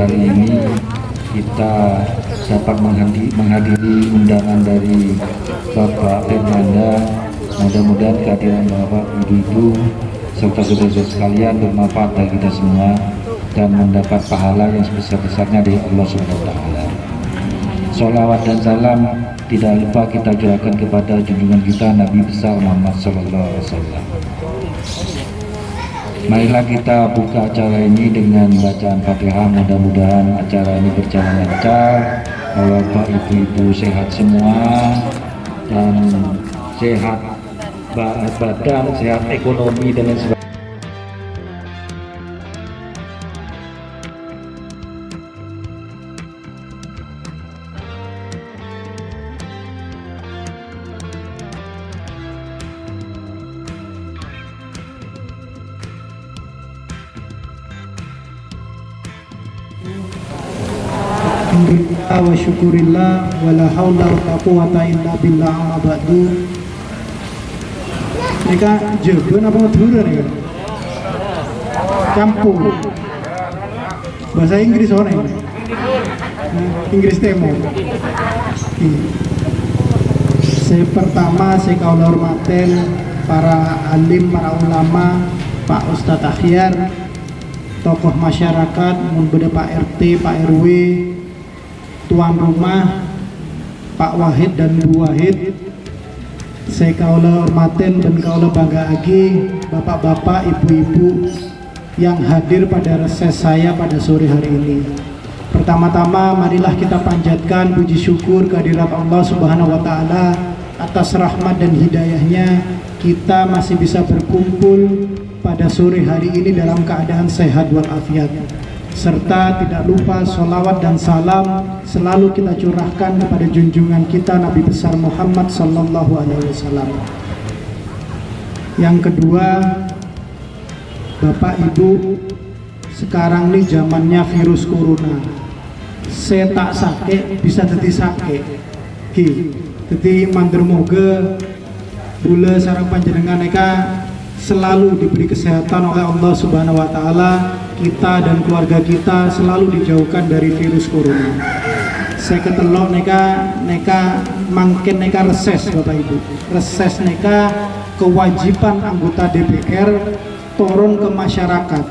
hari ini kita dapat menghadiri undangan dari Bapak Fernanda. Mudah-mudahan kehadiran Bapak, Ibu-ibu, serta saudara-saudara sekalian bermanfaat bagi kita semua dan mendapat pahala yang sebesar-besarnya dari Allah SWT. Sholawat dan salam tidak lupa kita curahkan kepada junjungan kita Nabi besar Muhammad SAW. Marilah kita buka acara ini dengan bacaan Fatihah. Mudah-mudahan acara ini berjalan lancar, Bapak Ibu-ibu sehat semua dan sehat badan, sehat ekonomi dan lain sebagainya. Alhamdulillah wa syukurillah wa la hawla wa la quwata illa billah amma ba'du. Mereka jago apa Madura ya? Campur bahasa Inggris orang ini. Inggris temo. Pertama saya kaula hormaten para alim, para ulama, Pak Ustadz Akhyar, tokoh masyarakat, mun beda Pak RT, Pak RW, tuan rumah, Pak Wahid dan Bu Wahid. Saya kaula hormatin dan kaula banggaake bapak-bapak, ibu-ibu yang hadir pada reses saya pada sore hari ini. Pertama-tama marilah kita panjatkan puji syukur kehadirat Allah Subhanahu wa taala atas rahmat dan hidayahnya kita masih bisa berkumpul pada sore hari ini dalam keadaan sehat walafiat. Serta tidak lupa sholawat dan salam selalu kita curahkan kepada junjungan kita Nabi besar Muhammad sallallahu alaihi wasallam. Yang kedua, Bapak Ibu, sekarang ini zamannya virus corona. Saya tak sakit bisa jadi sakit. Jadi mandur moga bula sarang panjenengan eka selalu diberi kesehatan oleh Allah Subhanahu wa taala. Kita dan keluarga kita selalu dijauhkan dari virus corona. Saya ketelok neka mangken neka reses Bapak Ibu. Reses neka kewajiban anggota DPR turun ke masyarakat.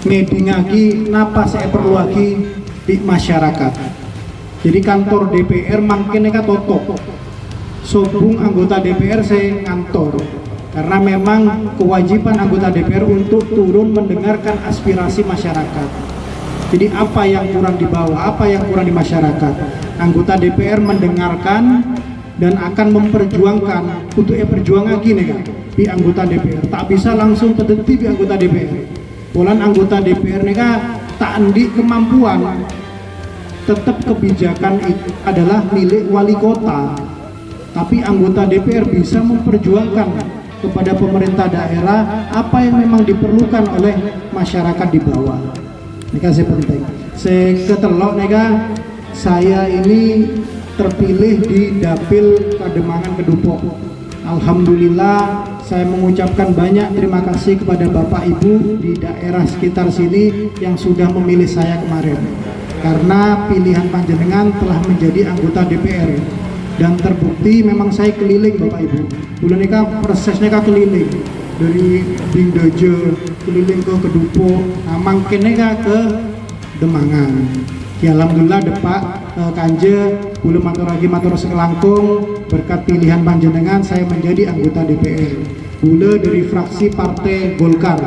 Ngeding lagi napa saya perlu lagi di masyarakat. Jadi kantor DPR mangken neka tutup. Sobung anggota DPR saya ngantor. Karena memang kewajiban anggota DPR untuk turun mendengarkan aspirasi masyarakat. Jadi apa yang kurang di bawah, apa yang kurang di masyarakat, anggota DPR mendengarkan dan akan memperjuangkan untuk perjuangan gini kan di anggota DPR. Tak bisa langsung terdetik di anggota DPR. Polan anggota DPR neka tak andi kemampuan. Tetap kebijakan itu adalah milik wali kota. Tapi anggota DPR bisa memperjuangkan kepada pemerintah daerah apa yang memang diperlukan oleh masyarakat di bawah. Ini kasih penting. Saya ketelok nega, saya ini terpilih di Dapil Pademangan Kedupok. Alhamdulillah, saya mengucapkan banyak terima kasih kepada Bapak Ibu di daerah sekitar sini yang sudah memilih saya kemarin. Karena pilihan panjenengan telah menjadi anggota DPR. Dan terbukti memang saya keliling Bapak Ibu. Bulan ini prosesnya keliling dari Bingdojo, keliling ke Kedupok, mangkennya ke Demangan. Ya alhamdulillah Depak Kanje, bulu matur lagi matur selangkung berkat pilihan panjenengan saya menjadi anggota DPR. Bulu dari fraksi Partai Golkar.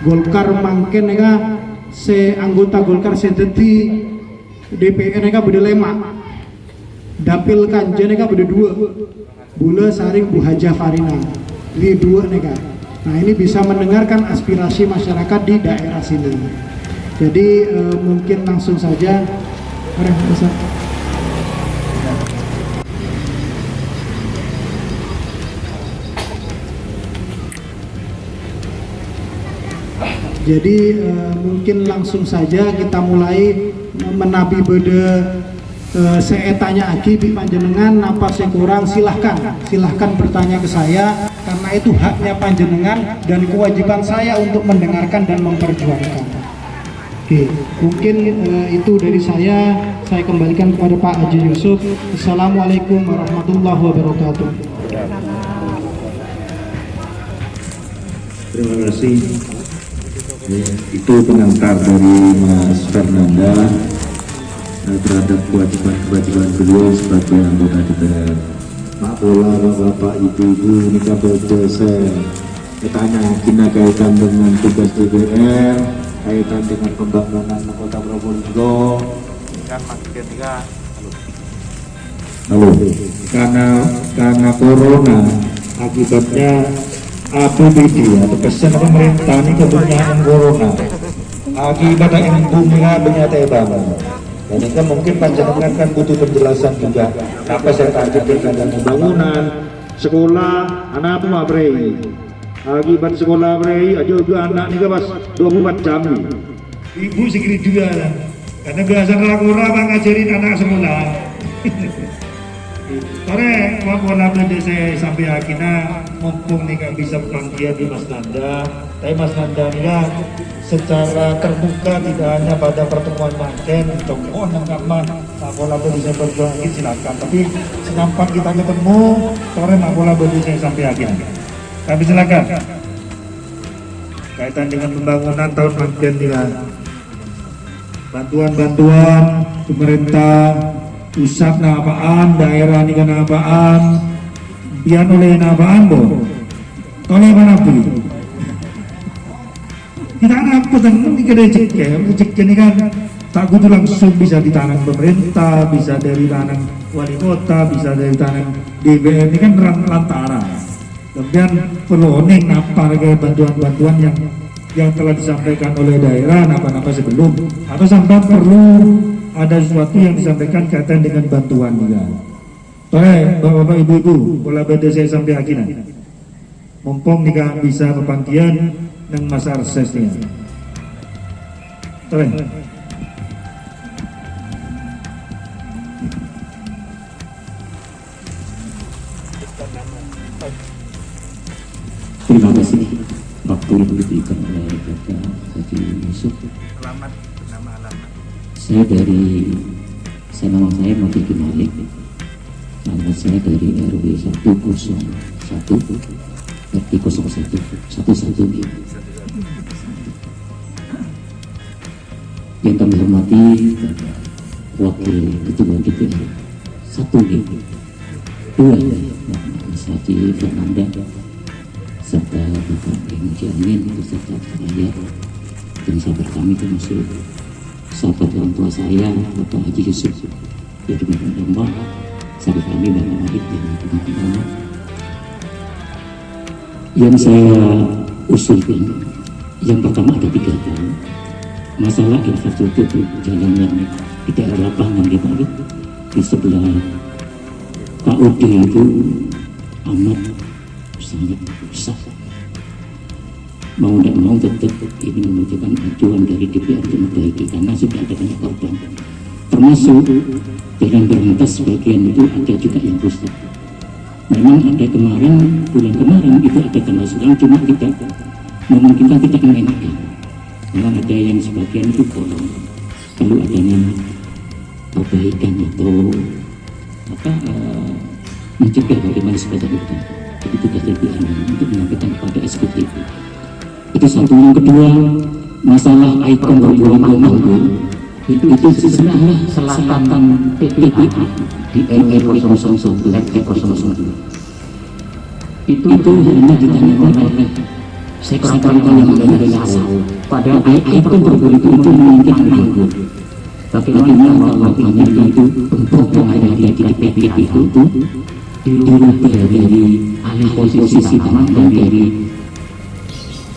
Golkar mangkennya anggota Golkar sedeti DPR nya beda lema. Dapil Kanje neka berdua, Bula Saring Bu Hajah Farina, ini dua neka. Nah ini bisa mendengarkan aspirasi masyarakat di daerah sini. Jadi mungkin langsung saja. Jadi mungkin langsung saja kita mulai menabi beda. Saya tanya lagi di panjenengan apa yang kurang, silahkan bertanya ke saya karena itu haknya panjenengan dan kewajiban saya untuk mendengarkan dan memperjuangkan. Oke, mungkin itu dari saya kembalikan kepada Pak Haji Yusuf. Assalamualaikum warahmatullahi wabarakatuh. Terima kasih. Ya, itu pengantar dari Mas Fernanda terhadap kewajiban beliau sebagai anggota DPR. Mak Bola, Bapak, Ibu-ibu, ini kabar saya tanya kina kaitan dengan tugas DPR, kaitan dengan pembangunan Kota Probolinggo. Kan maksudnya tiga. Halo. Karena corona akibatnya APBD atau pesan pemerintah ini kebanyakan corona akibat yang bumi ternyata bangun. Dan ini kan mungkin panjenengan kan butuh penjelasan juga. Apa saya targetkan dengan pembangunan sekolah anak apa Brei? Akibat sekolah Brei aja juga anak ini pas 24 jam. Ibu segini juga lah. Karena biasa orang bang ngajarin anak sekolah. Sore mau nabla saya sampai akhirnya mumpung nih gak bisa panggilan di Mas Nanda. Tapi Mas Nanda ini secara terbuka tidak hanya pada pertemuan manten, oh nangkama bola bisa berjuang silakan. Tapi senampak kita ketemu sore bola saya sampai akhirnya. Tapi silakan. Kaitan dengan pembangunan tahun manten juga. Bantuan-bantuan pemerintah pusat na apaan, daerah ni kena apaan, pian oleh na apaan bo, oleh mana beli. Kita apa tentang ni kena cek ni kan, tak kudu langsung bisa ditanam pemerintah, bisa dari tanam wali kota, bisa dari tanam DPR ni kan lantara. Kemudian perlu oning apa lagi bantuan-bantuan yang telah disampaikan oleh daerah, apa-apa sebelum, atau sampai perlu ada sesuatu yang disampaikan kaitan dengan bantuan juga. Baik, bapak-bapak, ibu-ibu, pola beda saya sampai akhirnya. Mumpung nikah bisa pepanggian nang masa resesnya. Baik. Terima kasih waktu yang diberikan oleh Bapak Haji Yusuf. Selamat bernama alamat. Nama saya Mati Malik. Alamat saya dari RW 101 RT 01 11. Yang kami hormati Wakil Ketua DPR 1 2 Mas Haji Fernanda serta Bapak Haji Amin beserta saya dan sahabat kami termasuk sahabat orang tua saya Bapak Haji Yusuf yang dimana sahabat kami Bapak Mahid dan teman-teman yang saya usulkan. Yang pertama ada 3 hal. Masalah infrastruktur jalan yang di daerah lapangan di Bali di sebelah KUD itu amat sangat besar. Mau tidak mau tetap ini membutuhkan ajuan dari DPR untuk memperbaiki karena sudah ada banyak korban, termasuk jalan berlintas sebagian itu ada juga yang rusak. Memang ada bulan kemarin itu ada kemacetan, cuma tidak memungkinkan, tidak mengenakan. Memang ada yang sebagian itu bolong, perlu adanya perbaikan atau mencegah bagaimana sepeda itu. Itu tugas DPR untuk menyampaikan kepada eksekutif. Itu satu. Yang kedua, masalah ikon Probolinggo itu sebenarnya selatan PPA di RW 001 RT 002 itu hanya ditangani oleh sekretariat yang ada sawo. Pada ikon Probolinggo itu mungkin Probolinggo. Bagaimana kalau hanya itu bentuk yang ada di PPA itu dirubah dari alih posisi taman dan dari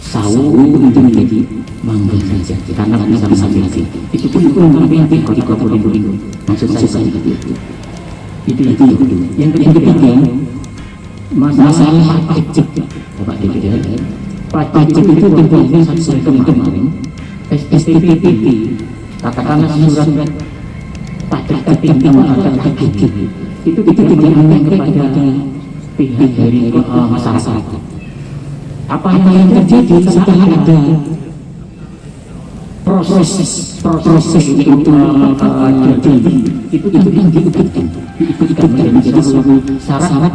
sawo untuk menjadi mangga saja karena sama-sama lagi itu pun nanti di Kota Probolinggo maksud saya itu yang ketiga masalah pajak Bapak DPR. Pajak itu tentunya saya kemarin SPPT katakanlah surat pajak tertinggi atau pajak itu tidak hanya kepada pihak dari masyarakat. Apa yang terjadi setelah ada proses untuk jadi itu kan diikutkan menjadi suatu syarat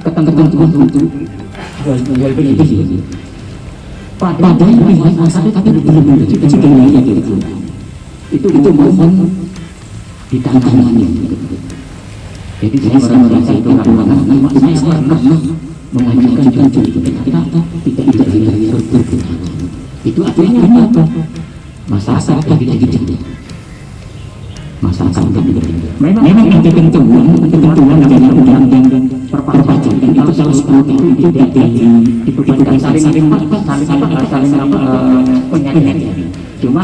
ketentuan untuk jual beli itu. Padahal pihak masyarakat tapi belum menjadi kecenderungannya gitu. Itu mohon ditangani. Jadi saya merasa itu karena saya pernah mengajukan jual itu kita tidak itu artinya apa? Masyarakat tidak gitu. Masyarakat tidak gitu. Memang ada ketentuan dalam undang-undang perpajakan itu salah satu itu diperlukan saling penyakit. Cuma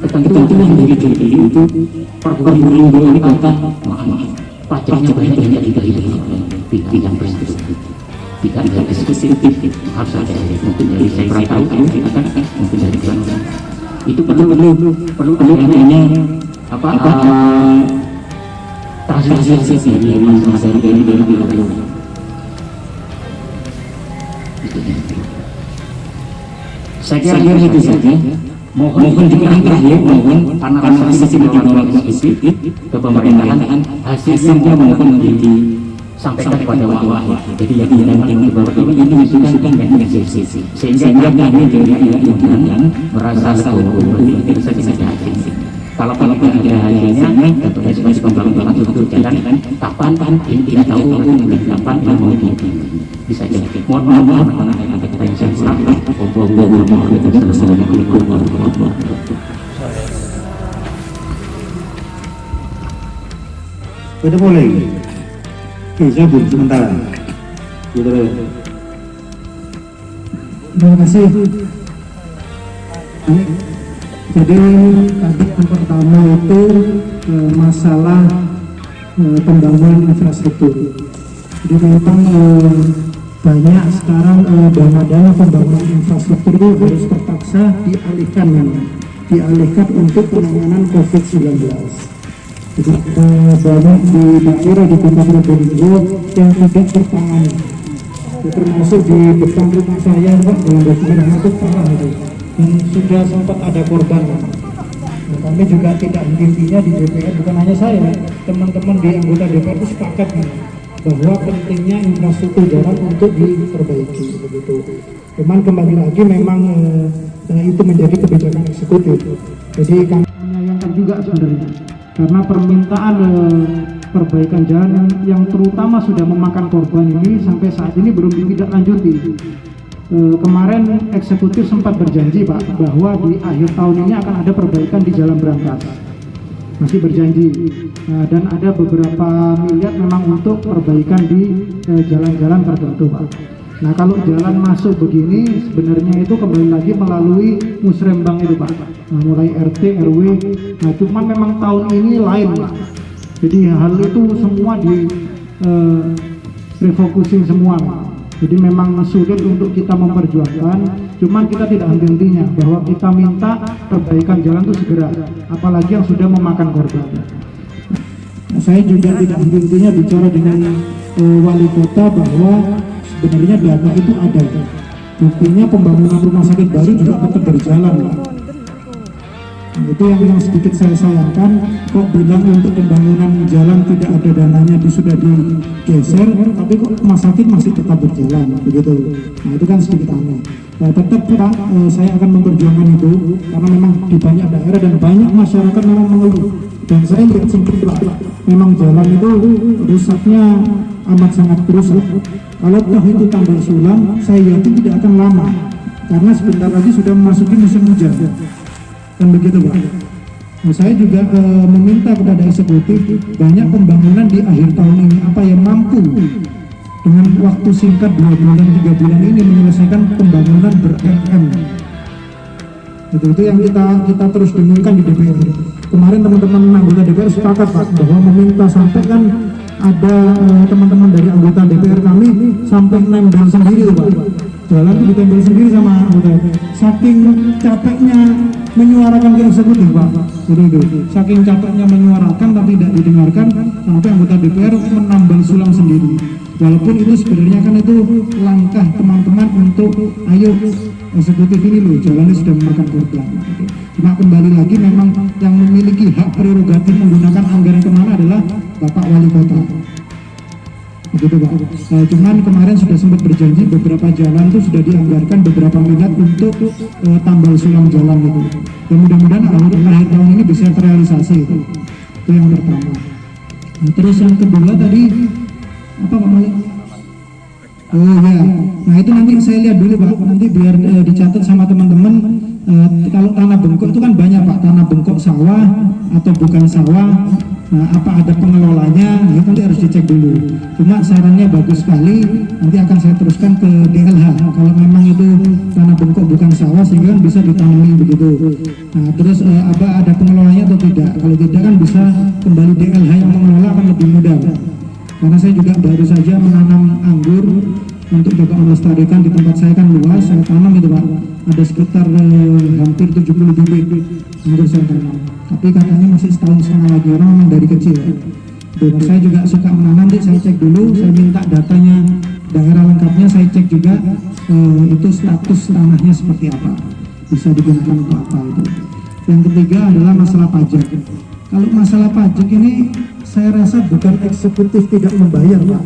ketentuan dari DPI itu perbulan ini kata maaf pajaknya banyak di bidang presiden. Tidak ada eksekutif harus ada mungkin dari saya tahu mungkin dari sana itu perlu adanya apa transisi dari masa dari saya kira itu saja. Mohon dikatakan terakhir, karena masih menolak ke pemerintahan hasilnya mohon sampaikan kepada wawah. Jadi yang di bawah ini menunjukkan dengan sisi sehingga kami dari yang merasa lebih bisa hasil. Kalau ada hasilnya, tentunya sebagai pembangunan untuk jalan kapan ini tidak tahu kapan mau bisa jadi. Mohon maaf karena ada kata yang saya salah. Assalamualaikum warahmatullahi wabarakatuh. Udah boleh. Oke, saya beri sementara. Gitu. Terima kasih. Jadi tadi yang pertama itu masalah pembangunan infrastruktur. Jadi memang banyak sekarang dana-dana pembangunan infrastruktur itu harus terpaksa dialihkan untuk penanganan COVID-19. Jadi banyak di daerah di Kota Probolinggo yang tidak tertangani. Termasuk di depan rumah saya, Pak, dalam dokumen itu parah itu. Dan sudah sempat ada korban. Nah, kami juga tidak intinya di DPR, bukan hanya saya, teman-teman di anggota DPR itu sepakat bahwa pentingnya infrastruktur jalan untuk diperbaiki begitu. Cuman kembali lagi memang itu menjadi kebijakan eksekutif. Jadi kami menyayangkan juga sebenarnya karena permintaan perbaikan jalan yang terutama sudah memakan korban ini sampai saat ini belum ditindaklanjuti. Kemarin eksekutif sempat berjanji, Pak, bahwa di akhir tahun ini akan ada perbaikan di Jalan Brantas. Masih berjanji. Dan ada beberapa miliar memang untuk perbaikan di jalan-jalan tertentu, Pak. Nah, kalau jalan masuk begini sebenarnya itu kembali lagi melalui musrembang itu, Pak. Nah, mulai RT, RW. Nah, cuman memang tahun ini lain, Pak. Jadi hal itu semua di refocusing semua, Pak. Jadi memang sulit untuk kita memperjuangkan, cuman kita tidak henti-hentinya bahwa kita minta perbaikan jalan itu segera, apalagi yang sudah memakan korban. Nah, saya juga tidak henti-hentinya bicara dengan wali kota bahwa sebenarnya dana itu ada. Buktinya pembangunan rumah sakit baru juga tetap berjalan, Pak. Nah, itu yang sedikit saya sayangkan, kok bilang untuk pembangunan jalan tidak ada dananya, sudah digeser, tapi kok rumah sakit masih tetap berjalan begitu. Nah, itu kan sedikit aneh. Nah, tetap, Pak, saya akan memperjuangkan itu karena memang di banyak daerah dan banyak masyarakat memang mengeluh, dan saya lihat sendiri, Pak, memang jalan itu rusaknya amat sangat kerusak. Kalau toh itu tambal sulam, saya yakin tidak akan lama karena sebentar lagi sudah memasuki musim hujan. Kan begitu, Pak. Nah, saya juga meminta kepada eksekutif banyak pembangunan di akhir tahun ini apa yang mampu dengan waktu singkat 2 bulan 3 bulan ini menyelesaikan pembangunan ber-MM. Itu yang kita terus dengungkan di DPR. Kemarin teman-teman anggota DPR sepakat, Pak, bahwa meminta sampai kan ada teman-teman dari anggota DPR kami sampai nempel sendiri, Pak. Jalan itu ditempel sendiri sama anggota DPR. Saking capeknya menyuarakan ke eksekutif, Pak. Itu. Saking capeknya menyuarakan tapi tidak didengarkan sampai anggota DPR menambal sulam sendiri. Walaupun itu sebenarnya kan itu langkah teman-teman untuk ayo eksekutif ini loh, jalannya sudah memakan korban. Cuma kembali lagi memang yang memiliki hak prerogatif menggunakan anggaran kemana adalah Bapak Wali Kota. Begitu Pak. Cuman kemarin sudah sempat berjanji beberapa jalan itu sudah dianggarkan beberapa miliar untuk tambal sulam jalan itu. Dan mudah-mudahan akhir tahun ini bisa terrealisasi itu. Itu yang pertama. Nah, terus yang kedua tadi apa Pak Malik? Oh ya, nah itu nanti saya lihat dulu Pak, nanti biar dicatat sama teman-teman. Kalau tanah bengkok itu kan banyak Pak, tanah bengkok sawah atau bukan sawah. Nah, apa ada pengelolanya? Itu nanti harus dicek dulu. Cuma sarannya bagus sekali, nanti akan saya teruskan ke DLH. Kalau memang itu tanah bengkok bukan sawah, sehingga kan bisa ditanami begitu. Nah, terus apa ada pengelolanya atau tidak? Kalau tidak kan bisa kembali DLH yang mengelola akan lebih mudah. Karena saya juga baru saja menanam anggur untuk coba melestarikan di tempat saya kan luas, saya tanam itu Pak, ada sekitar hampir 70 bibit anggur saya tanam. Tapi katanya masih setahun setengah lagi, orang memang dari kecil. Dan saya juga suka menanam, nanti saya cek dulu, saya minta datanya daerah lengkapnya, saya cek juga itu status tanahnya seperti apa, bisa digunakan untuk apa itu. Yang ketiga adalah masalah pajak. Kalau masalah pajak ini saya rasa bukan eksekutif tidak membayar Pak,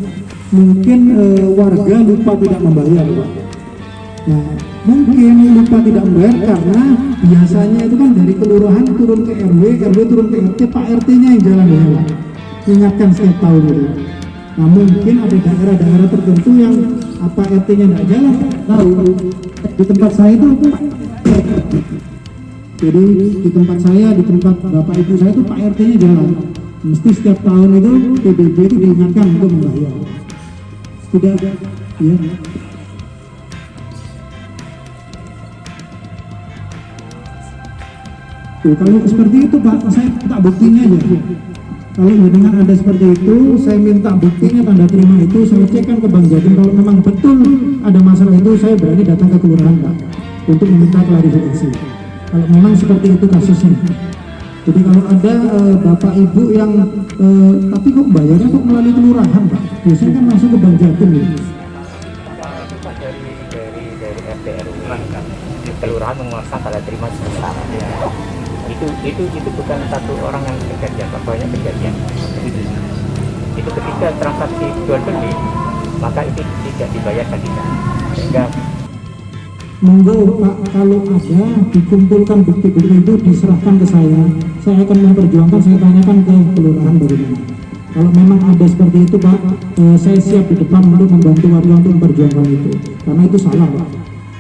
mungkin warga lupa tidak membayar Pak. Nah, mungkin lupa tidak membayar karena biasanya itu kan dari kelurahan turun ke RW, RW turun ke RT, Pak RT-nya yang jalan ya Pak, ingatkan setiap tahun itu. Nah mungkin ada daerah-daerah tertentu yang apa RT-nya tidak jalan, tahu di tempat saya itu jadi di tempat saya, di tempat bapak ibu saya itu Pak RT-nya jalan. Mesti setiap tahun itu PBB itu diingatkan untuk membayar. Tidak, ya. Tuh, kalau seperti itu Pak, saya minta buktinya aja. Kalau dengan ada seperti itu, saya minta buktinya, tanda terima itu, saya cekkan ke Bang Jatim. Kalau memang betul ada masalah itu, saya berani datang ke kelurahan Pak untuk meminta klarifikasi. Kalau memang seperti itu kasusnya. Jadi kalau ada bapak ibu yang tapi kok bayarnya kok melalui kelurahan Pak, biasanya kan langsung ke Bang Jatim ya. Dari RT RW kan kelurahan menguasai tanda terima sebesar itu bukan satu orang yang bekerja, banyak kejadian. Itu ketika transaksi jual beli maka itu tidak dibayarkan tidak, sehingga monggo Pak, kalau ada dikumpulkan bukti-bukti itu diserahkan ke saya akan memperjuangkan, saya tanyakan ke kelurahan bagaimana. Kalau memang ada seperti itu Pak, saya siap di depan untuk membantu warga untuk memperjuangkan itu, karena itu salah Pak.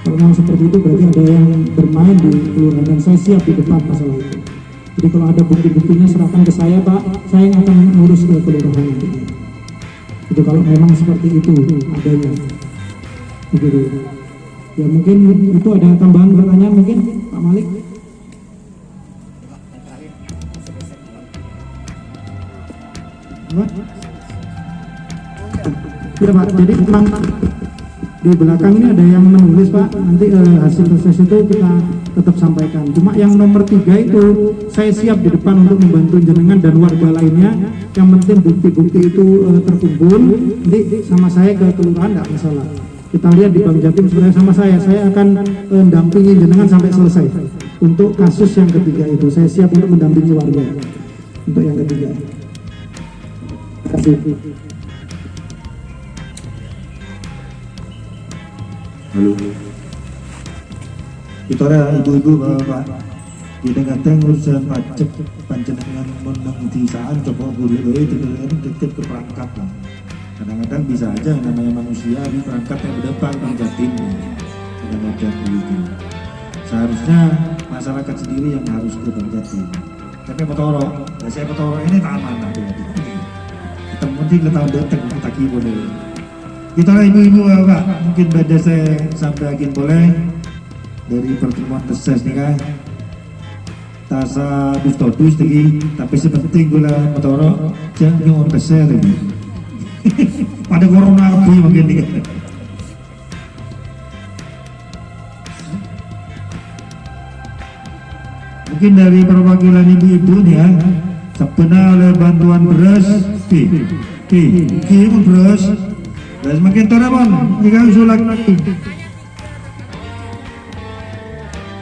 Kalau memang seperti itu berarti ada yang bermain di kelurahan dan saya siap di depan masalah itu. Jadi kalau ada bukti-buktinya serahkan ke saya Pak, saya yang akan ngurus ke kelurahan itu. Itu kalau memang seperti itu adanya. Begitu. Ya mungkin itu ada tambahan pertanyaan mungkin Pak Malik. Ya Pak, jadi memang di belakang ini ada yang menulis Pak, nanti hasil reses itu kita tetap sampaikan. Cuma yang nomor 3 itu saya siap di depan untuk membantu jenengan dan warga lainnya. Yang penting bukti-bukti itu terkumpul, nanti sama saya ke kelurahan tidak masalah. Kita lihat di Bang Jatim sebenarnya sama saya akan mendampingi jenengan sampai selesai. Untuk kasus yang ketiga itu saya siap untuk mendampingi warga untuk yang ketiga. Terima kasih. Halo. Kita ada ibu-ibu bapak. Kita kadang urusan pajak panjenengan menang desaan coba boleh itu dekat ke perangkat lah. Kadang-kadang bisa aja yang namanya manusia di perangkat yang berdepan Bang Jatim. Kadang-kadang begitu. Seharusnya masyarakat sendiri yang harus ke Bang Jatim. Tapi Petoro, saya Petoro ini tak amanah dia. Kita penting kita datang kita boleh. Kita ibu-ibu bapak, mungkin pada saya sampaikan boleh dari pertemuan teses nih kan. Tasa dustodus lagi, tapi sepenting gula Petoro jangan nyuwun teses lagi. Pada corona lebih mungkin nih. Mungkin dari perwakilan ibu-ibu nih ya, sebenarnya oleh bantuan beras, beras. Dan semakin terapon, jika usul lagi.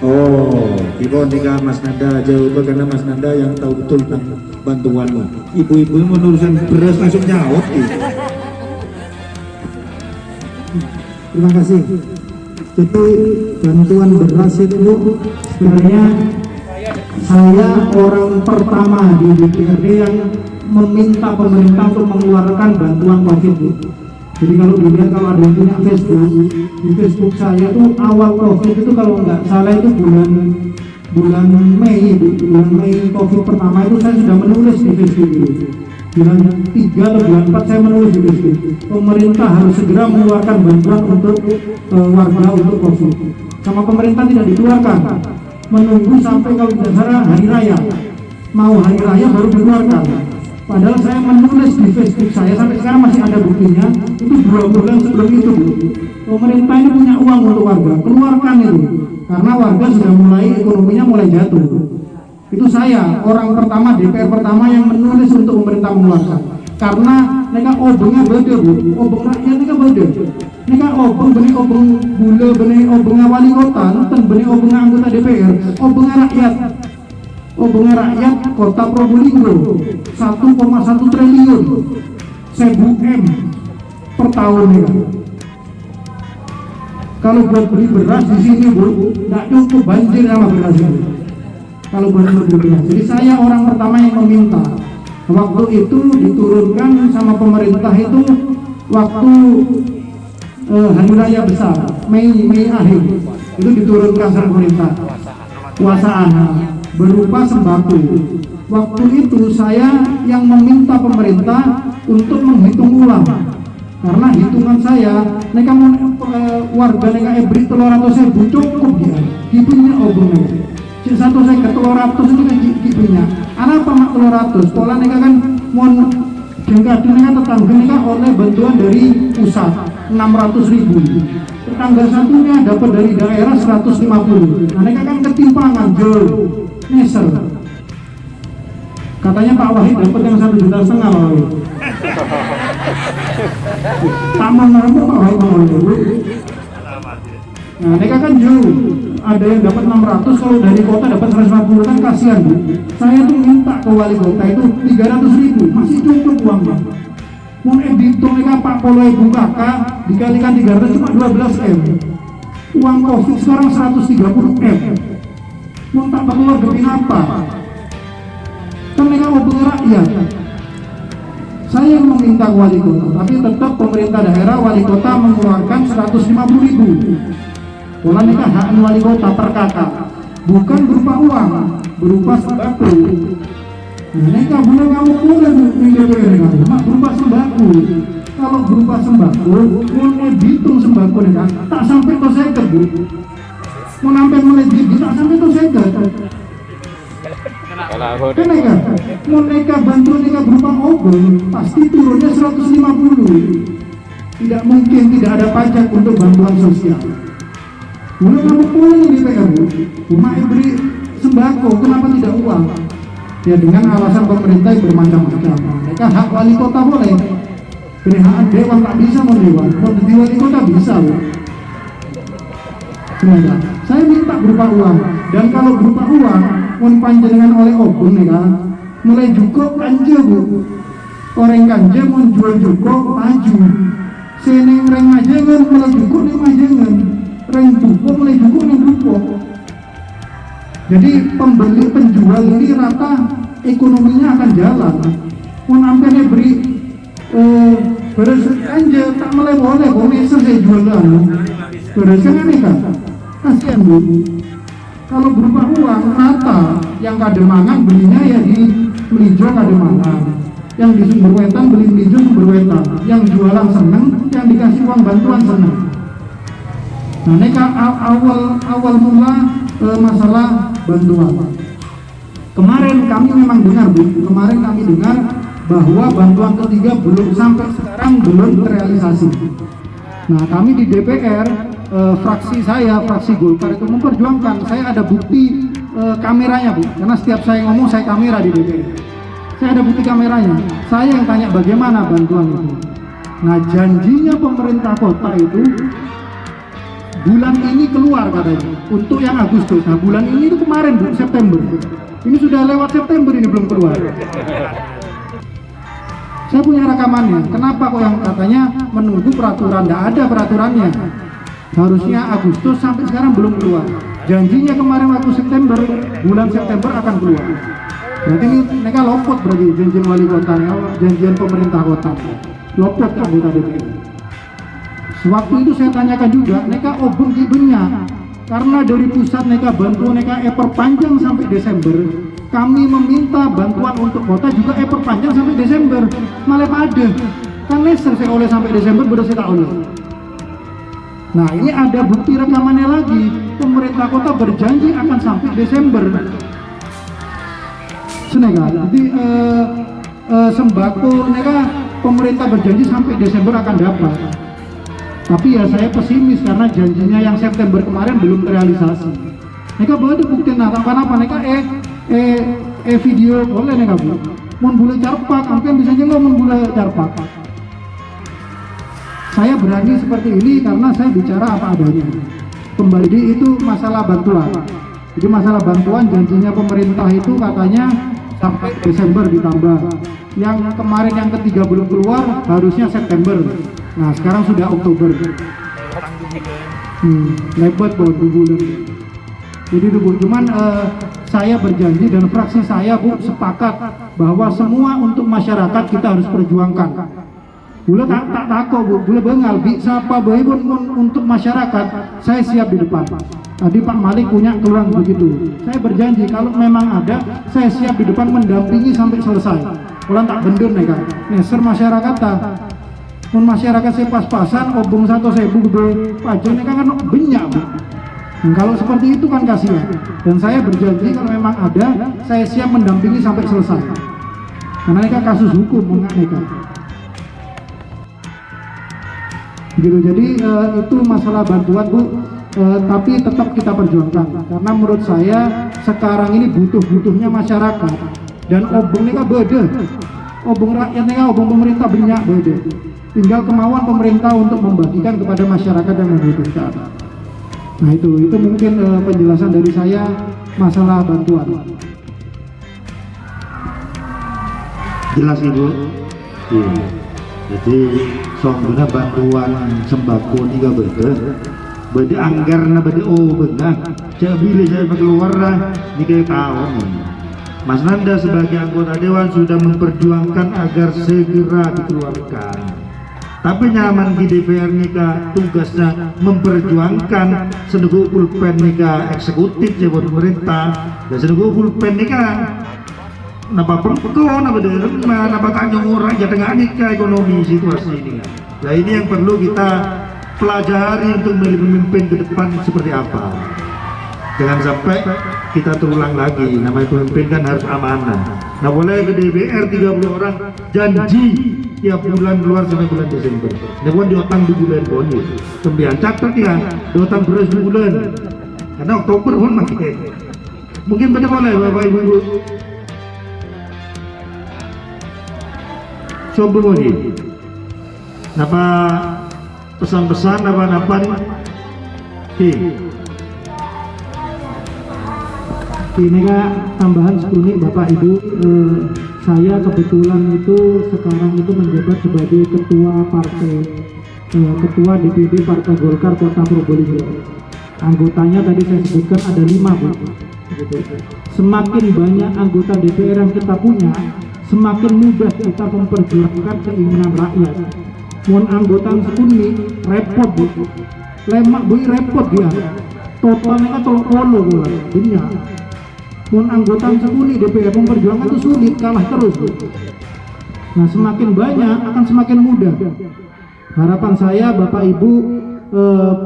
Oh, Ibu nikah Mas Nanda jauh karena Mas Nanda yang tahu betul tentang bantuanmu. Ibu-ibu mau urusan beras langsung jawab gitu. Terima kasih. Jadi bantuan beras itu sebenarnya saya orang pertama di DPRD yang meminta pemerintah untuk mengeluarkan bantuan COVID. Jadi kalau dilihat, kalau ada yang punya Facebook, di Facebook saya tuh awal COVID itu kalau nggak salah itu bulan Mei COVID pertama itu saya sudah menulis di Facebook itu. Bulan 3 atau bulan 4 saya menulis di Facebook, pemerintah harus segera mengeluarkan bantuan untuk warga untuk COVID. Sama pemerintah tidak dikeluarkan, menunggu sampai kalau tidak salah hari raya, mau hari raya baru dikeluarkan. Padahal saya menulis di Facebook saya sampai sekarang masih ada buktinya, itu 2 bulan sebelum itu. Pemerintah ini punya uang untuk warga, keluarkan itu, karena warga sudah mulai ekonominya mulai jatuh. Itu saya orang pertama, DPR pertama yang menulis untuk pemerintah mengeluarkan. Karena mereka obengnya beda bu, obeng rakyat mereka beda. Mereka obeng benih obeng bule, benih obengnya wali kota, dan benih obengnya anggota DPR, obengnya rakyat. Obengnya rakyat kota Probolinggo 1,1 triliun 1000 M per tahun ya. Kalau buat beli beras di sini bu, nggak cukup, banjir sama beras ini. Kalau buat beli beras, jadi saya orang pertama yang meminta. Waktu itu diturunkan sama pemerintah itu waktu hari raya besar, Mei akhir itu diturunkan sama pemerintah kuasaan berupa sembako. Waktu itu saya yang meminta pemerintah untuk menghitung ulang, karena hitungan saya mereka warga mereka beri telur atau saya cukup dia kipunya obongnya satu saya ke telur ratus itu kan kipunya apa mak telur ratus pola mereka kan mau jengkat dengan tetangga mereka oleh bantuan dari pusat 600.000, tetangga satunya dapat dari daerah 150. Nah mereka kan ketimpangan jauh neser. Katanya Pak Wahid dapat yang 1,5 juta Pak Wahid. Tak mau ngomong Pak Wahid mau ngomong. Nah mereka kan jauh, ada yang dapat 600, kalau dari kota dapat 150 kan kasihan bu. Saya tuh minta ke wali kota itu 300.000, masih cukup uangnya. Mau dihitung mereka 40.000 kakak dikalikan 300 cuma 12 M. Uang COVID sekarang 130 M. Mau tak keluar demi apa? Kan mereka mau rakyat. Saya yang meminta wali kota, tapi tetap pemerintah daerah wali kota mengeluarkan 150.000. Pola mereka hak wali kota per kakak, bukan berupa uang, berupa sembako. Mereka boleh kamu boleh berupa sembako. Kalau berupa sembako, mulai dihitung sembako mereka tak sampai to seket bu. Mau sampai mulai dihitung tak sampai to seket. Kenapa? Mereka bantu mereka berupa obeng, pasti turunnya 150. Tidak mungkin tidak ada pajak untuk bantuan sosial. Mulai kamu pulang di DPR, cuma beri sembako, kenapa tidak uang? Ya dengan alasan pemerintah yang bermacam-macam. Mereka hak wali kota boleh, hak dewan tak bisa mau dewan, mau jadi wali kota bisa. Semoga saya minta berupa uang, dan kalau berupa uang, mohon panjenengan oleh obeng nih kan, mulai cukup kanja bu, orang kanja mau jual cukup maju, seneng reng majengan mulai cukup nih majengan. Reng buku mulai buku nih buku. Jadi pembeli penjual ini rata ekonominya akan jalan. Mau nampaknya beri beres aja tak mulai boleh komersial saya jualan. Beres kan ini kan kasihan bu. Kalau berupa uang rata yang Kademangan belinya ya di Melijo Kademangan, yang di Sumberwetan beli Melijo Sumberwetan, yang jualan seneng, yang dikasih uang bantuan seneng. Nah, ini awal mula masalah bantuan. Kemarin kami memang dengar bu, kemarin kami dengar bahwa bantuan ketiga belum sampai sekarang belum terrealisasi. Nah, kami di DPR, fraksi saya, fraksi Golkar itu memperjuangkan. Saya ada bukti kameranya bu, karena setiap saya ngomong saya kamera di DPR. Saya ada bukti kameranya. Saya yang tanya bagaimana bantuan itu. Nah, janjinya pemerintah kota itu bulan ini keluar katanya untuk yang Agustus. Nah bulan ini itu kemarin Bu, September. Ini sudah lewat September, ini belum keluar. Saya punya rekamannya. Kenapa kok yang katanya menunggu peraturan? Tidak ada peraturannya. Harusnya Agustus, sampai sekarang belum keluar. Janjinya kemarin waktu September, bulan September akan keluar. Berarti ini mereka lopot berarti janjian wali kota, janjian pemerintah kota. Lopot ke anggota DPR. Sewaktu itu saya tanyakan juga, mereka obeng kibenya. Karena dari pusat mereka bantu mereka perpanjang sampai Desember. Kami meminta bantuan untuk kota juga perpanjang sampai Desember. Malah ada. Kan leser saya oleh sampai Desember, baru saya tak oleh. Nah ini ada bukti rekamannya lagi. Pemerintah kota berjanji akan sampai Desember. Senega. Jadi sembako mereka pemerintah berjanji sampai Desember akan dapat. Tapi ya saya pesimis karena janjinya yang September kemarin belum terrealisasi. Mereka boleh bukti apa-apa mereka video boleh mereka bu. Mun boleh carpak, mungkin bisa juga mun boleh carpak. Saya berani seperti ini karena saya bicara apa adanya. Kembali itu masalah bantuan. Jadi masalah bantuan janjinya pemerintah itu katanya sampai Desember ditambah. Yang kemarin yang ketiga belum keluar harusnya September. Nah sekarang sudah Oktober. Lebat Bu, 2 bulan. Jadi Bu, cuman saya berjanji dan fraksi saya Bu sepakat bahwa semua untuk masyarakat kita harus perjuangkan. Bule tak takut Bu, bule bengal bisa apa pun untuk masyarakat saya siap di depan. Tadi Pak Malik punya keluhan begitu. Saya berjanji kalau memang ada saya siap di depan mendampingi sampai selesai. Ulang tak bendun nih kan. Neser masyarakat tak. Mun masyarakat saya pas-pasan obong 1.000 gede pajaknya kan banyak Bu. Dan kalau seperti itu kan kasihan. Dan saya berjanji kalau memang ada saya siap mendampingi sampai selesai. Karena mereka kasus hukum mereka. Gitu. Jadi itu masalah bantuan Bu. Tapi tetap kita perjuangkan karena menurut saya sekarang ini butuhnya masyarakat dan obong mereka beda. Obong rakyatnya, obong pemerintah banyak beda. Tinggal kemauan pemerintah untuk membagikan kepada masyarakat yang membutuhkan. Nah itu mungkin penjelasan dari saya masalah bantuan. Jelas Ibu. Iya. Jadi soalnya bantuan sembako juga beda anggar na beda benar. Cak bila saya keluar ni kayak tahun. Mas Nanda sebagai anggota dewan sudah memperjuangkan agar segera dikeluarkan. Tapi nyaman di DPR nika tugasnya memperjuangkan sedugu pulpen nika eksekutif buat pemerintah dan sedugu pulpen nika napa perko napa derma napa tanyong orang ya tengah nika ekonomi situasi ini. Nah ini yang perlu kita pelajari untuk memilih pemimpin ke depan seperti apa. Jangan sampai kita terulang lagi, namanya pemimpin kan harus amanah. Nah boleh ke DPR 30 orang janji tiap bulan keluar sampai bulan Desember. Nah bukan diotang 2 bulan bonus. Kemudian catat ya, diotang beras 2 bulan. Karena Oktober pun makin. Mungkin benar boleh Bapak Ibu. Coba lagi. Napa pesan-pesan apa ini Kak, tambahan 10 nih Bapak Ibu. Saya kebetulan itu sekarang itu menjabat sebagai ketua ketua DPD Partai Golkar Kota Probolinggo. Anggotanya tadi saya sebutkan ada 5 Bu. Semakin banyak anggota DPR yang kita punya, semakin mudah kita memperjuangkan keinginan rakyat. Mohon anggota sekuni repot Bu, lemak Bu repot dia. Totalnya tolong polo banyak. Mohon anggota sekuni DPR memperjuangkan itu sulit, kalah terus Bu. Nah semakin banyak akan semakin mudah. Harapan saya Bapak Ibu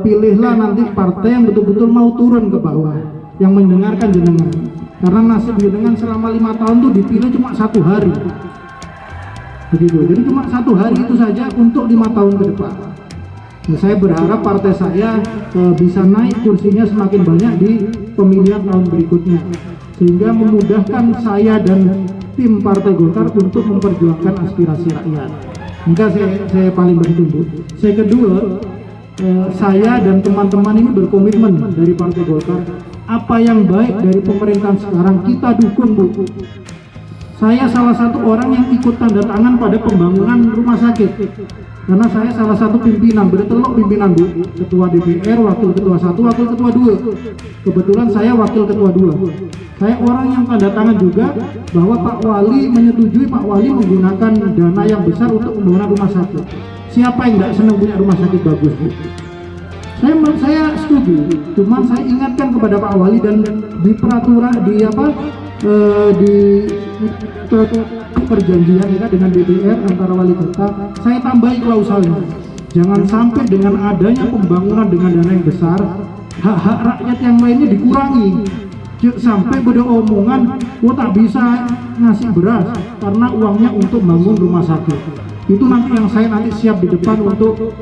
pilihlah nanti partai yang betul-betul mau turun ke bawah, yang mendengarkan jenengan. Karena nasib jenengan selama 5 tahun tuh dipilih cuma 1 hari. Begitu. Jadi cuma 1 hari itu saja untuk 5 tahun ke depan. Nah, saya berharap partai saya bisa naik kursinya semakin banyak di pemilihan tahun berikutnya, sehingga memudahkan saya dan tim Partai Golkar untuk memperjuangkan aspirasi rakyat. Maka saya paling bertunggu. Saya kedua, saya dan teman-teman ini berkomitmen dari Partai Golkar, apa yang baik dari pemerintahan sekarang kita dukung, Bu. Saya salah satu orang yang ikut tanda tangan pada pembangunan rumah sakit, karena saya salah satu pimpinan, bertelok pimpinan, Bu. Ketua DPR, wakil ketua 1, wakil ketua 2. Kebetulan saya wakil ketua 2. Saya orang yang tanda tangan juga bahwa Pak Wali menyetujui Pak Wali menggunakan dana yang besar untuk pembangunan rumah sakit. Siapa yang tidak senang punya rumah sakit bagus, Bu? Saya setuju, cuman saya ingatkan kepada Pak Wali dan di peraturan di perjanjian kita dengan DPR antara wali kota, saya tambahi klausalnya. Jangan sampai dengan adanya pembangunan dengan dana yang besar, hak-hak rakyat yang lainnya dikurangi. Sampai pada omongan, tak bisa ngasih beras karena uangnya untuk bangun rumah sakit. Itu nanti yang saya nanti siap di depan untuk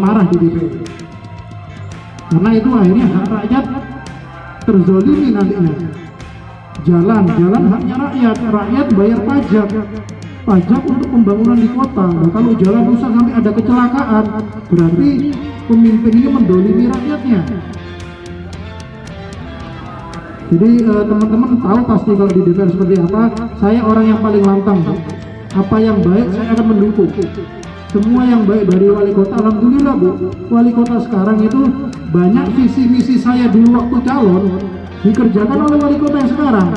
marah di DPR. Karena itu akhirnya hak rakyat terzolimi nantinya. Jalan haknya rakyat bayar pajak untuk pembangunan di kota. Nah, kalau jalan rusak sampai ada kecelakaan, berarti pemimpin ini mendolimi rakyatnya. Jadi teman-teman tahu pasti kalau di DPR seperti apa. Saya orang yang paling lantang, Bu. Apa yang baik saya akan mendukung. Semua yang baik dari wali kota, alhamdulillah, Bu. Wali kota sekarang itu banyak visi misi saya dulu waktu calon dikerjakan oleh wali kota yang sekarang.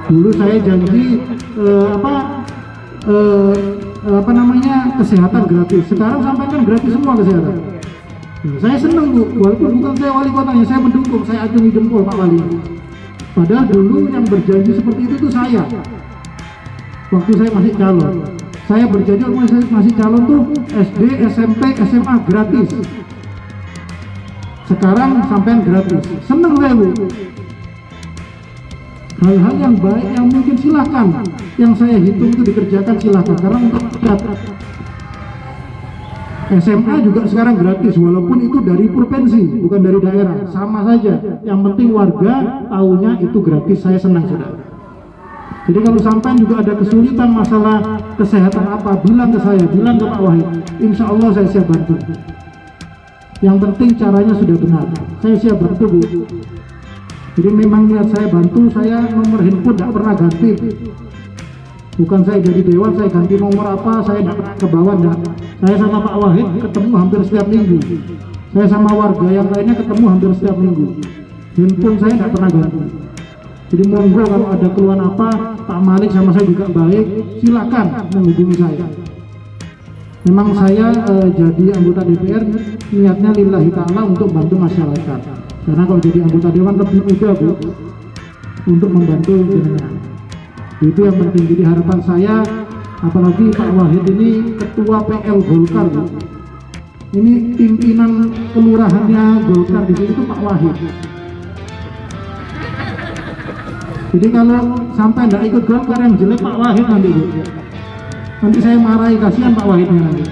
Dulu saya janji kesehatan gratis. Sekarang sampaikan gratis semua kesehatan. Nah, saya senang, Bu, walaupun bukan saya wali kotanya, saya mendukung, saya acungi jempol Pak Wali. Padahal dulu yang berjanji seperti itu tuh saya. Waktu saya masih calon, saya berjanji waktu saya masih calon tuh SD, SMP, SMA gratis. Sekarang sampean gratis. Seneng saya, Bu. Hal-hal yang baik yang mungkin silahkan, yang saya hitung itu dikerjakan silahkan. Karena untuk SMA juga sekarang gratis, walaupun itu dari provinsi, bukan dari daerah, sama saja. Yang penting warga tahunya itu gratis, saya senang, Saudara. Jadi kalau sampai juga ada kesulitan masalah kesehatan apa, bilang ke saya, bilang ke Pak Wahid, insya Allah saya siap bantu. Yang penting caranya sudah benar, saya siap bantu, Bu. Jadi memang niat saya bantu, saya nomor handphone tidak pernah ganti. Bukan saya jadi dewan, saya ganti nomor apa, saya tidak pernah ke bawah, enggak. Saya sama Pak Wahid ketemu hampir setiap minggu. Saya sama warga yang lainnya ketemu hampir setiap minggu. Handphone saya tidak pernah ganti. Jadi monggo kalau ada keluhan apa, Pak Malik sama saya juga baik, silakan menghubungi saya. Memang saya jadi anggota DPR niatnya lillahi ta'ala untuk bantu masyarakat. Karena kalau jadi anggota dewan lebih mudah, Bu, untuk membantu jenengan. Itu yang penting. Jadi harapan saya, apalagi Pak Wahid ini ketua PL Golkar, Bu. Ini pimpinan kelurahannya Golkar di sini itu Pak Wahid. Jadi kalau sampai tidak ikut Golkar yang jelek Pak Wahid nanti, Bu. Nanti saya marahi, kasihan Pak Wahidnya nanti.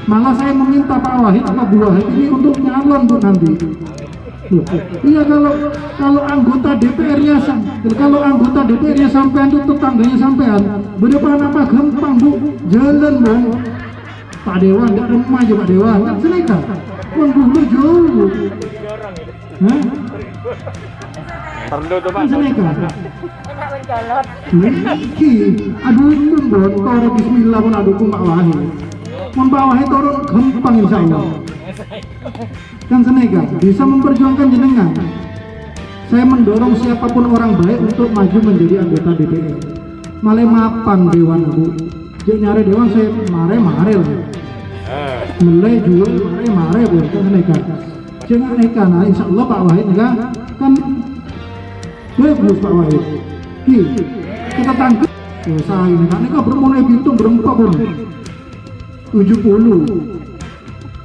Malah saya meminta Pak Wahid atau Bu Wahid ini untuk nyalon, Bu, nanti. Iya, kalau anggota DPR-nya sampean itu tetangganya sampean, berdepan apa gampang, Bu, jalan, Bang. Pak Dewan tidak rumah aja, Pak Dewan kan seleka dulu jauh. Hah? Perlu tuh, Pak. Kan seleka iki aduh itu botol bismillah pun adukung Pak Wahid. Mun Pak Wahid turun gampang insya Allah. Kan senega bisa memperjuangkan jenengan. Saya mendorong siapapun orang baik untuk maju menjadi anggota DPR. Malah mapan dewan, Bu. Jadi nyari dewan saya mare lah. Mulai jual mare Bu, kan senega. Jangan neka, nah insya Allah Pak Wahid kan bagus Pak Wahid. Kita tangkap. Saya ini kan neka bermulai pintu berempat pun 70.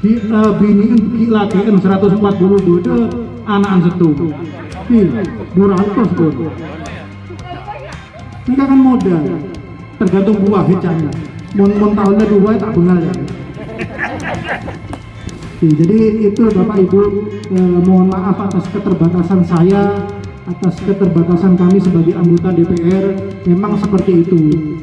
Bini gila kan 142 itu anak setu. 200 pun. Ini kan modal. Tergantung buah hijaunya. Mon tahunnya 2 tak bengal ya. Jadi itu Bapak Ibu, mohon maaf atas keterbatasan saya, atas keterbatasan kami sebagai anggota DPR memang seperti itu.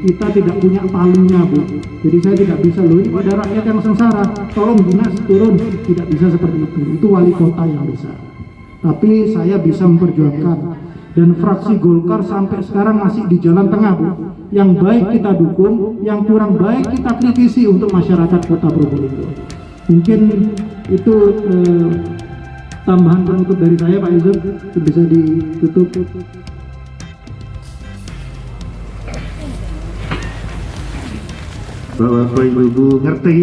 Kita tidak punya palunya, Bu. Jadi saya tidak bisa, loh ini ada rakyat yang sengsara, tolong dinas turun, tidak bisa seperti itu. Itu wali kota yang bisa. Tapi saya bisa memperjuangkan, dan fraksi Golkar sampai sekarang masih di jalan tengah, Bu. Yang baik kita dukung, yang kurang baik kita kritisi untuk masyarakat Kota Probolinggo. Mungkin itu tambahan penutup dari saya, Pak Yusuf, bisa ditutup. Bapak Ibu ngerti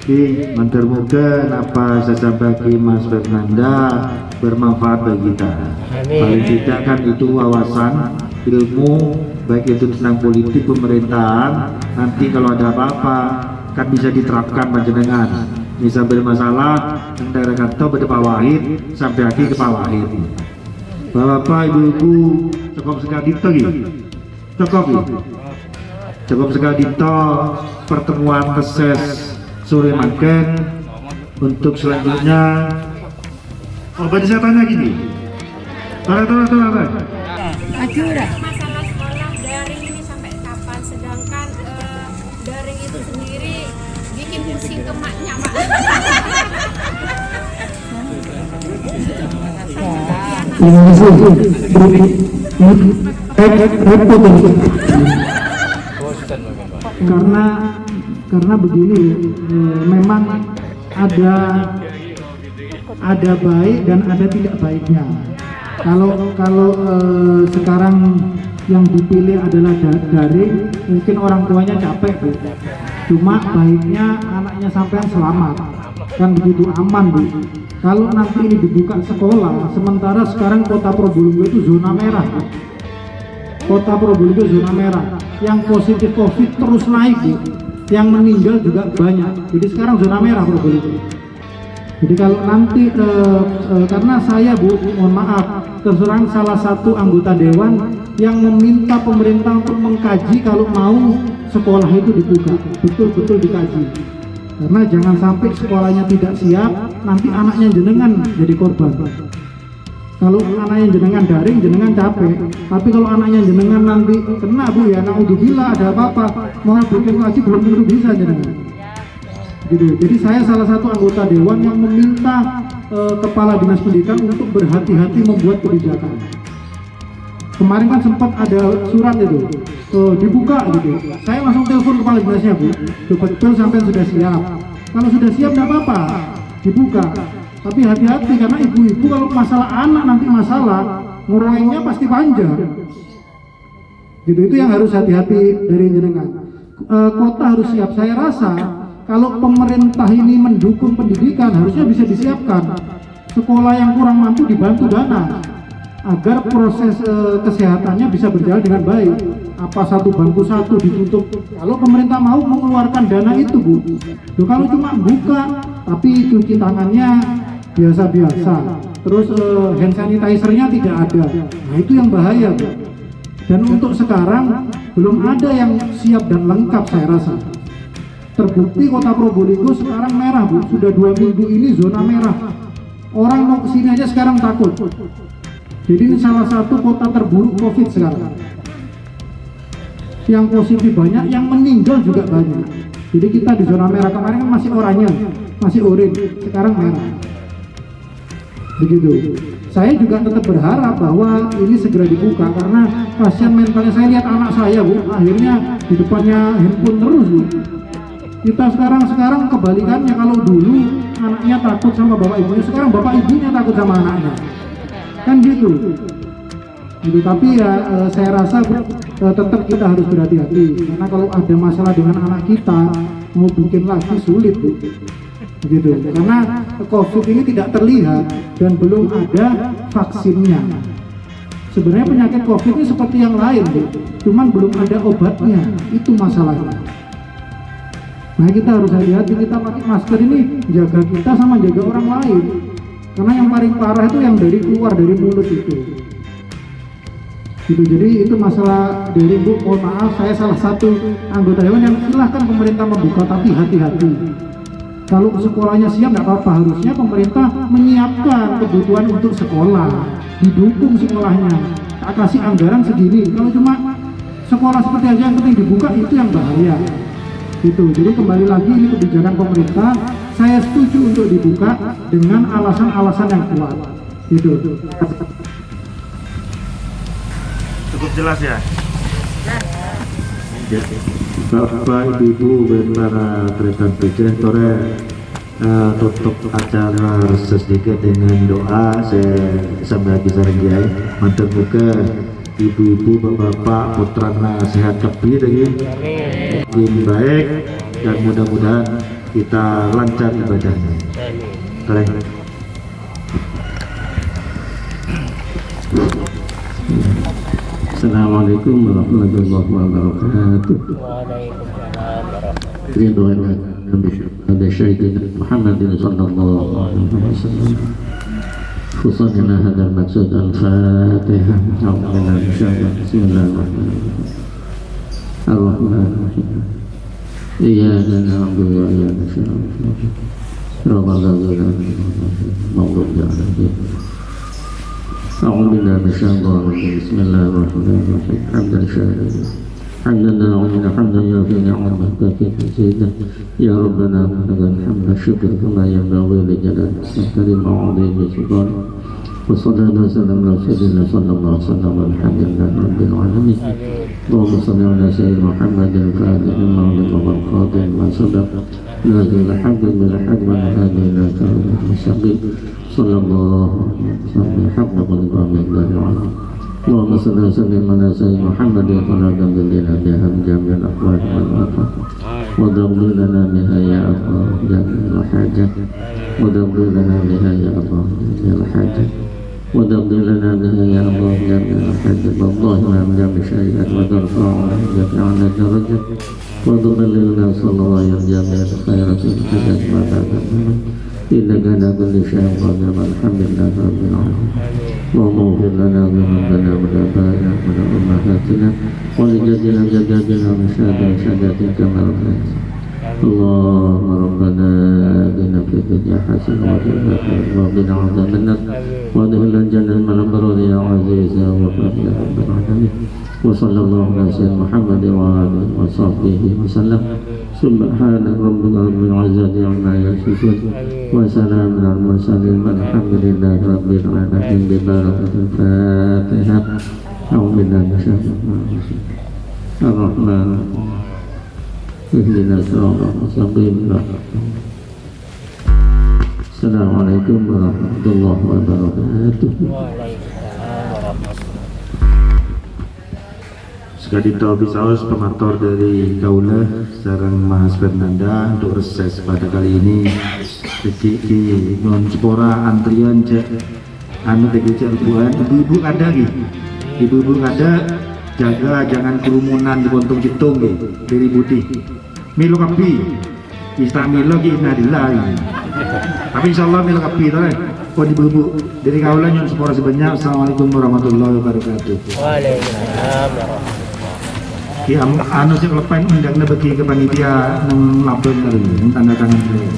di mantermoga apa saya bagi Mas Fernanda bermanfaat bagi kita. Paling tidak kan itu wawasan ilmu baik itu tentang politik pemerintahan, nanti kalau ada apa-apa kan bisa diterapkan panjenengan. Misal bermasalah yang daerah kantor pada Pak Wahid sampai akhir ke Pak Wahid. Bapak Ibu cukup sekali cukup sekali pertemuan reses sore makan. Untuk selanjutnya berarti saya tanya gini, apa? Masalah sekolah daring ini sampai kapan? Sedangkan daring itu sendiri bikin pusing ke maknya, Pak. Karena begini, memang ada baik dan ada tidak baiknya. Kalau sekarang yang dipilih adalah daring, mungkin orang tuanya capek, Bu. Cuma baiknya anaknya sampean selamat, kan begitu, aman, Bu. Kalau nanti ini dibuka sekolah, sementara sekarang Kota Probolinggo itu zona merah, Bu. Kota Probolinggo zona merah, yang positif COVID terus naik, Bu. Yang meninggal juga banyak. Jadi sekarang zona merah Probolinggo. Jadi kalau nanti karena saya, Bu, mohon maaf, terus terang salah satu anggota dewan yang meminta pemerintah untuk mengkaji kalau mau sekolah itu dibuka, betul-betul dikaji. Karena jangan sampai sekolahnya tidak siap, nanti anaknya jenengan jadi korban. Kalau anaknya jenengan daring, jenengan capek. Tapi kalau anaknya jenengan nanti kena, Bu, ya naudzubillah ada apa-apa, mau bikin lagi belum tentu bisa jenengan. Gitu. Jadi saya salah satu anggota dewan yang meminta kepala dinas pendidikan untuk berhati-hati membuat kebijakan. Kemarin kan sempat ada surat itu dibuka gitu. Saya langsung telepon kepala dinasnya, Bu. Betul sampai sudah siap. Kalau sudah siap tidak apa-apa, dibuka. Tapi hati-hati karena ibu-ibu kalau masalah anak nanti masalah ngeroengnya pasti panjang. Gitu, itu yang harus hati-hati dari jenengan. Kota harus siap. Saya rasa kalau pemerintah ini mendukung pendidikan harusnya bisa disiapkan sekolah yang kurang mampu dibantu dana agar proses kesehatannya bisa berjalan dengan baik. Apa satu bangku satu ditutup, kalau pemerintah mau mengeluarkan dana itu, Bu. Loh, kalau cuma buka tapi cuci tangannya biasa-biasa, terus hand sanitizer-nya tidak ada, nah itu yang bahaya, Bu. Dan untuk sekarang belum ada yang siap dan lengkap saya rasa. Terbukti Kota Probolinggo sekarang merah, Bu. Sudah 2 minggu ini zona merah. Orang mau kesini aja sekarang takut. Jadi ini salah satu kota terburuk COVID sekarang. Yang positif banyak, yang meninggal juga banyak. Jadi kita di zona merah, kemarin kan masih oranye, masih orange, sekarang merah. Begitu. Saya juga tetap berharap bahwa ini segera dibuka karena kasihan mentalnya. Saya lihat anak saya, Bu, akhirnya di depannya handphone terus, Bu. Kita sekarang kebalikannya. Kalau dulu anaknya takut sama bapak ibunya, sekarang bapak ibunya takut sama anaknya, kan gitu. Tapi ya saya rasa tetap kita harus berhati-hati karena kalau ada masalah dengan anak kita mau bikin lagi sulit, Bu. Begitu. Karena COVID ini tidak terlihat dan belum ada vaksinnya. Sebenarnya penyakit COVID ini seperti yang lain, Bu. Cuman belum ada obatnya. Itu masalahnya. Nah, kita harus hati-hati, kita pakai masker ini jaga kita sama jaga orang lain. Karena yang paling parah itu yang keluar dari mulut itu. Gitu. Jadi itu masalah dari, Bu. Mohon maaf, saya salah satu anggota dewan yang silahkan pemerintah membuka, tapi hati-hati. Kalau sekolahnya siap tidak apa-apa, harusnya pemerintah menyiapkan kebutuhan untuk sekolah. didukung sekolahnya, tak kasih anggaran segini. Kalau cuma sekolah seperti aja yang penting dibuka, itu yang bahaya. Gitu. Jadi kembali lagi ini kebijakan pemerintah, saya setuju untuk dibuka dengan alasan-alasan yang kuat. Gitu. Cukup jelas ya. Bapak, Ibu, dan para rekan PJ, tutup acara sedikit dengan doa. Saya sampai bisa renjai mantan muka ibu-ibu, bapak, putra sehat kebir makin baik, dan mudah-mudahan kita lancar ibadahnya. Kalian. Assalamualaikum warahmatullahi wabarakatuh. Ada Sayyidina Muhammadin sallallahu alaihi wasallam. Khususnya hadal maksud al-Fatihah. Bismillahirrahmanirrahim. Ar-Rahmanirrahim. Iyyaka na'budu wa iyyaka nasta'in. Rabbana maghfir lana. أعوذ بالله من الشيطان الرجيم. بسم الله الرحمن الرحيم. حمدا شاكرا حمدا ناعما حمدا يوفي نعمه كثيرا مزيدا يا ربنا لك الحمد الشكر كما ينبغي لجلال الكريم وعظيم سلطانه وصلى الله وسلم على رسول الله صلى الله عليه وسلم والحمد لله رب العالمين. اللهم صل على سيدنا محمد الفاتح لما أغلق والخاتم ما سبق نازل الحق بالحق والهادي إلى صراط المستقيم صلى الله عليه وسلم حق قدره من العالمين. اللهم صل وسلم على سيدنا محمد وعلى آله بها جميع الأحوال والآفات وضرب لنا بها يا الله جميع الحاجات وضرب لنا بها يا الله جميع الحاجات وضرب لنا بها يا الله جميع الحاجات والله ما جميع شيئا وترفعنا جميعنا الدرجات وضرب لنا صلى الله عليه جميع الخيرات والحاجات ما بعد إنك على كل شيء قدير الحمد لله رب العالمين. اللهم اغفر لنا ذنوبنا ولآبائنا ولأمهاتنا ولجدنا جداتنا وساداتنا كما ربنا. اللهم ربنا آتنا في الدنيا حسنة وفي الآخرة وقنا عذاب النار وادخلنا الجنة مع الأبرار يا عزيز يا غفار يا رب العالمين. وصلى الله على سيدنا محمد وآله وصحبه وسلم. سبحان ربك رب العزة عما يصفون وسلام على المرسلين والحمد لله رب العالمين ببركة الفاتحة. أعوذ بالله من الشيطان الرجيم. الرحمن اهدنا الصراط المستقيم. السلام عليكم ورحمة الله وبركاته. Sekali tahu bisaus pemantor dari Kaula sareng Mas Fernanda untuk reses pada kali ini. Iki non spora antrian cek anu tegece buan ibu-ibu ada gitu. Ibu-ibu ada jaga jangan kerumunan di Bontong Citung gitu. Dari Budi. Milo kapi. Istamilo ki inadillah. Tapi insyaallah milo kapi to oh ibu-ibu dari Kaula nyon spora sebanyak. Assalamualaikum warahmatullahi wabarakatuh. Waalaikumsalam warahmatullahi. Anu sih lepain undang bagi ke panitia nang labeng kali tanda tangan saya.